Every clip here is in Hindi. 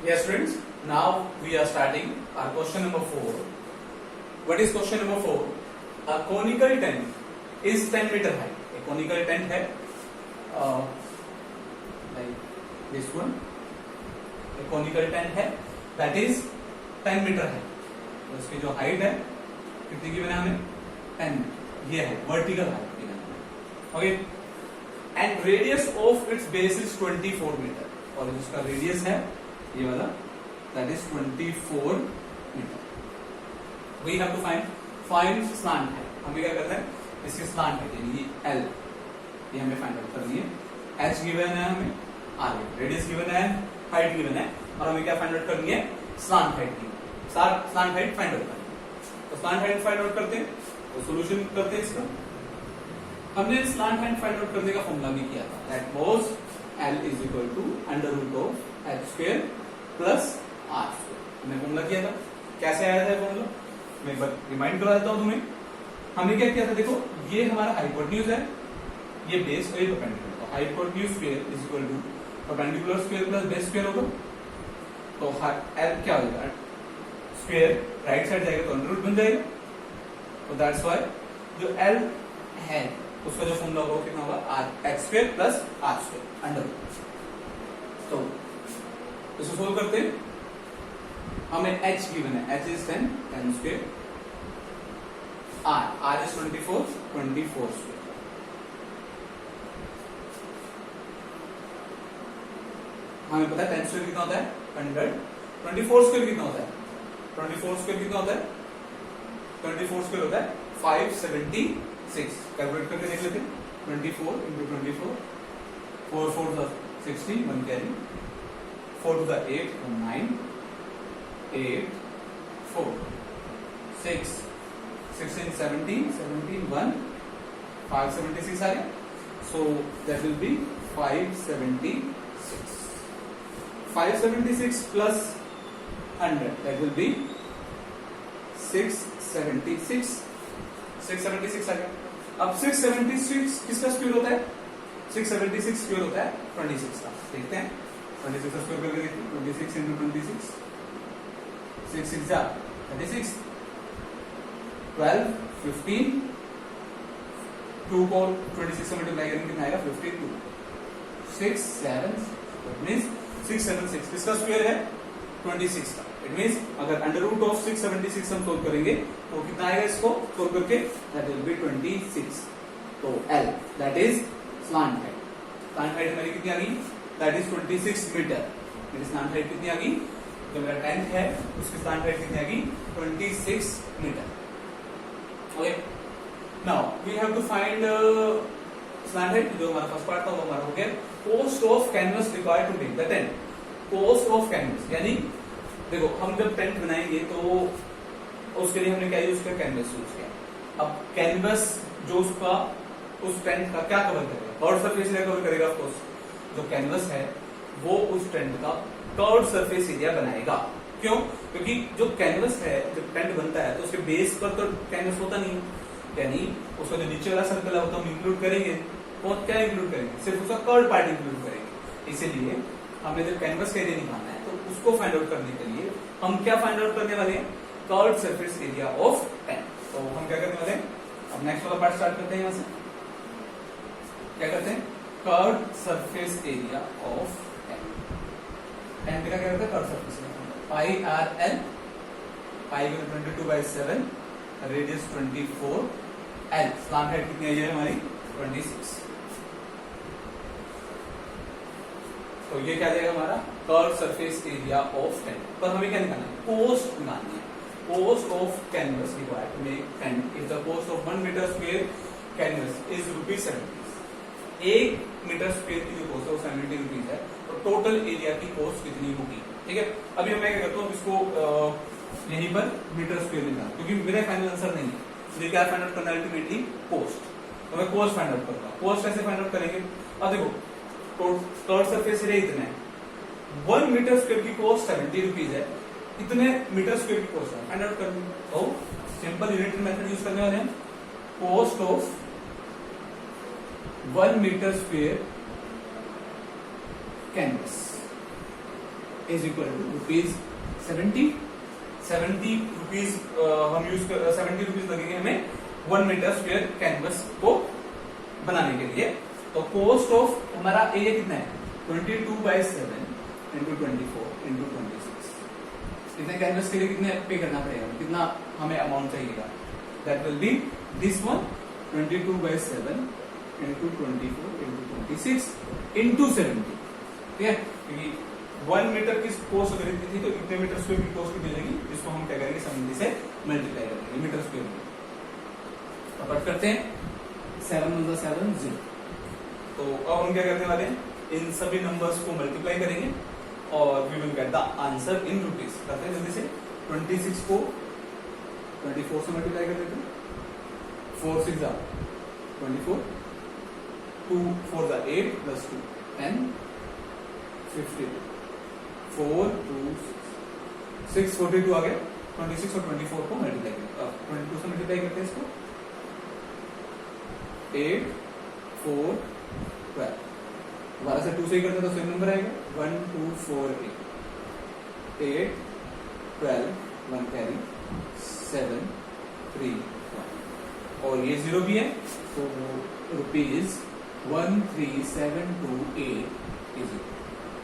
Yes, students. Now we are starting our question number 4. What is question number 4? A conical tent is 10 meter high. A conical tent है like this one. A conical tent है that is 10 meter high. तो इसकी जो हाइट है कितनी की बना हमें 10. ये है वर्टिकल हाइट की बना. Okay. And radius of its base is 24 metre. और जिसका रेडियस है ये वाला that is 24 metre. We have to find slant है. हमें क्या करना है, इसकी slant है यानी L ये हमें फाइंड आउट करनी है. H गिवन है हमें, R रेडियस गिवन है, हाइट गिवन है और हमें क्या फाइंड आउट करनी है, slant हाइट की. slant हाइट फाइंड आउट करनी है. तो slant हाइट फाइंड आउट करते हैं तो सॉल्यूशन करते हैं इसका. हमने slant हाइट फाइंड आउट करने का फॉर्मूला भी किया था. That was L is equal to under root of H square plus R square. हमने फॉर्मूला किया था. कैसे आया था फॉर्मूला मैं एक बार रिमाइंड करा देता हूं तुम्हें. हमने क्या किया था, देखो ये हमारा हाइपोटेन्यूज है, ये बेस और ये परपेंडिकुलर. तो hypotenuse square is equal to perpendicular square plus base square होगा. तो L क्या हो जाएगा, स्क्वायर राइट साइड जाएगा तो अंडर रूट बन जाएगा. तो दैट्स व्हाई जो L है उसका जो फॉर्मूला होगा कितना होगा, x square plus r square under root. तो इसको सोल्व करते हैं. हमें h गिवन है, h is 10 square, r is 24 square. हमें पता है 10 स्क्वायर कितना होता है 100. 24 स्क्वायर कितना होता है, 24 स्क्वायर कितना होता है, 24 स्क्वायर होता है 576. कैलकुलेट करके देख लेते हैं. 24 इंटू 24, 4 4 60, 1 कैरी, 4 to the 8, 9, 8, 4, 6, 16, 17, 1, 576 आ गया. So that will be 576. 576 plus 100 that will be 676. 676 आ गया. अब 676 किसका स्क्वायर होता है, 676 स्क्वायर होता है 26 का. देखते हैं 26 का स्क्वायर करके देखते हैं. 26 into 26, 6 6 जा 36, 12 15, 2 को 26 से मल्टीप्लाई करेंगे कितना आएगा 52. 6 7 मींस 676 किसका स्क्वायर है 26 का. इट मींस अगर अंडर रूट ऑफ 676 हम सोल्व करेंगे तो कितना आएगा, इसको सोल्व करके दैट विल बी 26. तो L that is slant height. Slant height हमारी कितनी आ गई, दैट इज 26 मीटर. मेरी स्लांट हाइट कितनी आ गई, जो मेरा टेंथ है उसकी स्लांट हाइट कितनी आ गई 26 metre. Okay. Now we have to find slant height. जो हमारा फर्स्ट पार्ट था वो हमारा हो गया. Cost of canvas required to make the tent. Cost of canvas यानी देखो हम जब टेंट बनाएंगे तो उसके लिए हमने क्या यूज किया, कैनवस यूज किया. अब कैनवस जो उसका उस टेंट का क्या कवर करेगा, कर्व सरफेस एरिया कवर करेगा. ऑफ कोर्स जो कैनवस है वो उस टेंट का कर्व सरफेस एरिया बनाएगा. क्यों, क्योंकि जो कैनवस है जब टेंट बनता है तो उसके बेस पर तो कैनवस होता नहीं, यानी उसका जो नीचे वाला सर्कल है वो तो हम इंक्लूड करेंगे. और क्या इंक्लूड करेंगे, सिर्फ उसका कर्व पार्ट इंक्लूड करेंगे. इसीलिए हमें जब कैनवस का एरिया निकालना है तो उसको फाइंड आउट करने के लिए हम क्या फाइंड आउट करने वाले हैं, curve surface area of tent. तो हम क्या करने वाले हैं, अब नेक्स्ट वाला पार्ट स्टार्ट करते हैं. यहां से क्या करते हैं, curve surface area of tent का क्या करते हैं, curve surface area pi r l. Pi को 22/7, रेडियस 24, एल स्लांट हाइट कितनी आई है हमारी 26. तो ये क्या जाएगा हमारा curve surface area of tent. पर हमें क्या निकालना है, कोस्ट निकालनी है. Cost of canvas required to make tent if the cost of 1 metre square canvas is ₹70. 1 metre square की जो कोस्ट है वो 70 रुपीज है. तो टोटल एरिया की कोस्ट कितनी होगी. ठीक है. अभी मैं क्या करता हूँ, इसको यहीं पर मीटर स्क्वायर निकाल, क्योंकि मेरा फाइनल आंसर नहीं है. मुझे क्या फाइंड आउट करना है, अल्टीमेटली कोस्ट. तो मैं कोस्ट फाइंड आउट करता हूँ. कोस्ट कैसे फाइंड आउट करेंगे, अब देखो कर्व सरफेस एरिया इतना है, 1 मीटर स्क्वायर की कोस्ट 70 रुपीज है. इतने मीटर स्क्वायर की कोस्ट है फाइंड आउट करनी. तो सिंपल यूनिट मेथड यूज करने वाले हैं. Cost of 1 metre square canvas is equal to ₹70 rupees हम यूज कर 70 रुपीज लगेंगे हमें 1 मीटर स्क्वायर कैनवस को बनाने के लिए। तो कॉस्ट ऑफ हमारा एरिया कितना है 22/7 इंटू 24 इंटू 26। कितने कैनवस के लिए कितने पे करना पड़ेगा, कितना हमें अमाउंट चाहिएगा, that will be this one 22/7 into 24 into 26 into 70। ठीक है, क्योंकि 1 मीटर की कॉस्ट अगर इतनी थी तो इतने मीटर स्क्वायर की कॉस्ट कितनी लगेगी, जिसको हम क्या करेंगे 70 से मल्टीप्लाई करेंगे मीटर स्क्वायर में। अब पट करते हैं 7 × 7 0। तो अब हम क्या करने वाले हैं, इन सभी नंबर्स को मल्टीप्लाई करेंगे और we will get the answer in rupees. करते हैं जल्दी से, 26 को 24 से मल्टीप्लाई कर देते हैं, 4 6 जा 24, 2 4 जा 8 प्लस 2 10 52, 4 2 6 42 आ गया। 26 और 24 को मल्टीप्लाई करते हैं, 22 से मल्टीप्लाई करते हैं इसको, 8 4 12, दोबारा से 2 से ही करते हैं तो सेम नंबर आएगा 1 2 4 8 12 1 कैरी 7 3 1 और ये 0 भी है तो ₹137288 इज।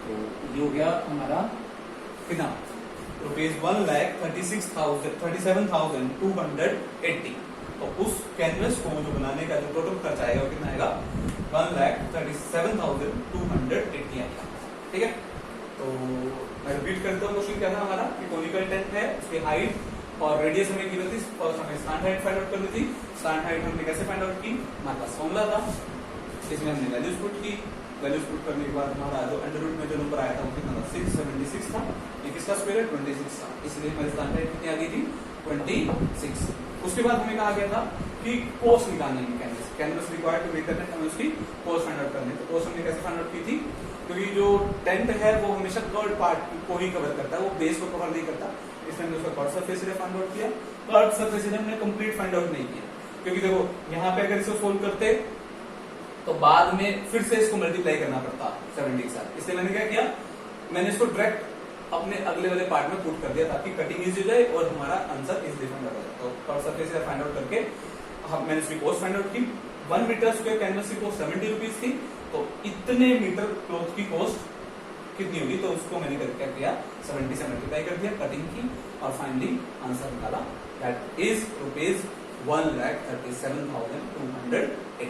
तो ये हो गया हमारा कितना, ₹1,37,280। तो उस कैनवस को जो बनाने का जो टोटल खर्चा आएगा वो कितना आएगा 1,37,280 आएगा। ठीक है, तो मैं रिपीट करता हूँ, क्वेश्चन क्या था हमारा कि कोनिकल टेंट है, उसकी हाइट और रेडियस हमें गिवन थी। फर्स्ट हमें स्टैंड हाइट फाइंड आउट करनी थी। स्टैंड हाइट हमने कैसे फाइंड आउट की, हमारे पास फॉर्मूला था, इसमें हमने वैल्यूज पुट की। वैल्यूज पुट करने के बाद हमारा जो अंडर रूट में जो नंबर आया था वो कितना था 676 था। ये किसका स्क्वायर है 26 था, इसलिए हमारी स्टैंड हाइट कितनी आ गई थी 26। उसके बाद हमें कहा गया था कि कॉस्ट निकालनी है, canvas required to make the tent, हमें उसकी कॉस्ट फाइंड आउट करनी है। तो कॉस्ट हमने कैसे फाइंड आउट की थी, क्योंकि जो टेंट है वो हमेशा कर्व पार्ट को ही कवर करता है, वो बेस को कवर नहीं करता, इसलिए हमने उसका curve surface area find out किया। कर्व सरफेस एरिया हमने कंप्लीट फाइंड आउट नहीं किया, क्योंकि देखो यहाँ पे अगर इसे सोल्व करते तो बाद में फिर से इसको मल्टीप्लाई करना पड़ता 70 के साथ, इसलिए मैंने क्या किया, मैंने इसको डायरेक्ट अपने अगले वाले पार्ट में पुट कर दिया ताकि कटिंग इजी हो जाए और हमारा आंसर इजीली फाइंड आउट हो जाए। तो curve surface area find out करके मैंने इसकी कॉस्ट फाइंड आउट की। 1 मीटर स्क्वायर कैनवस की कॉस्ट 70 रुपीज थी, तो इतने मीटर क्लॉथ की कॉस्ट कितनी होगी, तो उसको मैंने क्या किया 70 से मल्टीप्लाई कर दिया, कटिंग की और फाइनली आंसर निकाला, दैट इज ₹1,37,280।